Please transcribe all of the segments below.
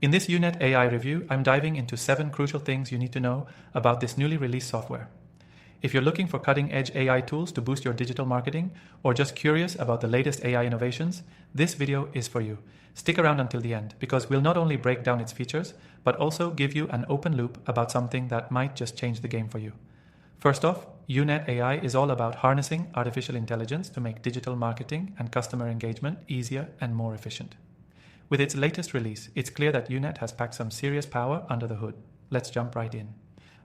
In this YouNet AI review, I'm diving into 7 crucial things you need to know about this newly released software. If you're looking for cutting-edge AI tools to boost your digital marketing, or just curious about the latest AI innovations, this video is for you. Stick around until the end, because we'll not only break down its features, but also give you an open loop about something that might just change the game for you. First off, YouNet AI is all about harnessing artificial intelligence to make digital marketing and customer engagement easier and more efficient. With its latest release, it's clear that YouNet has packed some serious power under the hood. Let's jump right in.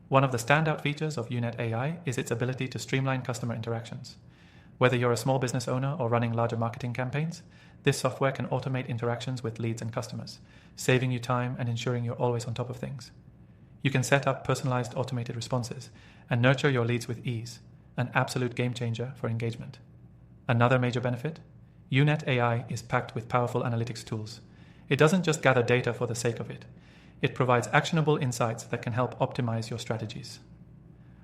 One of the standout features of YouNet AI is its ability to streamline customer interactions. Whether you're a small business owner or running larger marketing campaigns, this software can automate interactions with leads and customers, saving you time and ensuring you're always on top of things. You can set up personalized automated responses and nurture your leads with ease, an absolute game changer for engagement. Another major benefit? YouNet AI is packed with powerful analytics tools. It doesn't just gather data for the sake of it. It provides actionable insights that can help optimize your strategies.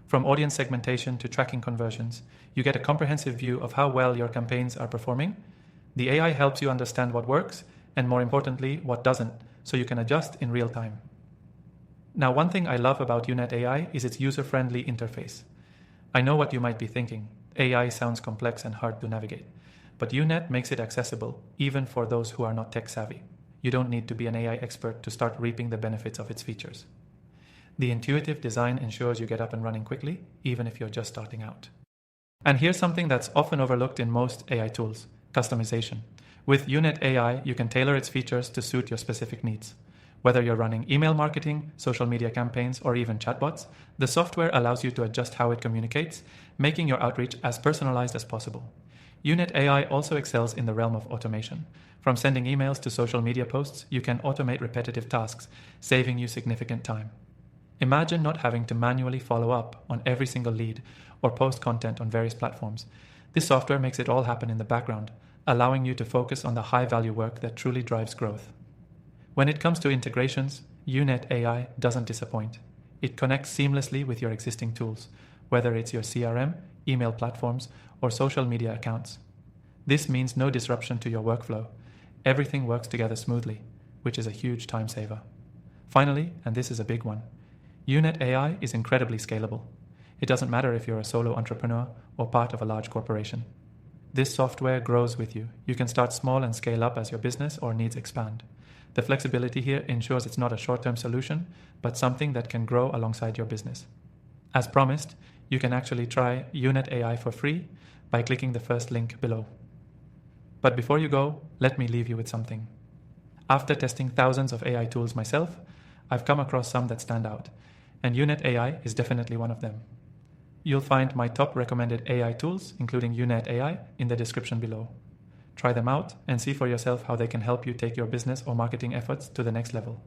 From audience segmentation to tracking conversions, you get a comprehensive view of how well your campaigns are performing. The AI helps you understand what works and, more importantly, what doesn't, so you can adjust in real time. Now, one thing I love about YouNet AI is its user-friendly interface. I know what you might be thinking. AI sounds complex and hard to navigate, but YouNet makes it accessible, even for those who are not tech-savvy. You don't need to be an AI expert to start reaping the benefits of its features. The intuitive design ensures you get up and running quickly, even if you're just starting out. And here's something that's often overlooked in most AI tools: customization. With YouNet AI, you can tailor its features to suit your specific needs. Whether you're running email marketing, social media campaigns, or even chatbots, the software allows you to adjust how it communicates, making your outreach as personalized as possible. YouNet AI also excels in the realm of automation. From sending emails to social media posts, you can automate repetitive tasks, saving you significant time. Imagine not having to manually follow up on every single lead or post content on various platforms. This software makes it all happen in the background, allowing you to focus on the high-value work that truly drives growth. When it comes to integrations, YouNet AI doesn't disappoint. It connects seamlessly with your existing tools, whether it's your CRM, email platforms, or social media accounts. This means no disruption to your workflow. Everything works together smoothly, which is a huge time saver. Finally, and this is a big one, YouNet AI is incredibly scalable. It doesn't matter if you're a solo entrepreneur or part of a large corporation. This software grows with you. You can start small and scale up as your business or needs expand. The flexibility here ensures it's not a short-term solution, but something that can grow alongside your business. As promised, you can actually try YouNet AI for free by clicking the first link below. But before you go, let me leave you with something. After testing thousands of AI tools myself, I've come across some that stand out, and YouNet AI is definitely one of them. You'll find my top recommended AI tools, including YouNet AI, in the description below. Try them out and see for yourself how they can help you take your business or marketing efforts to the next level.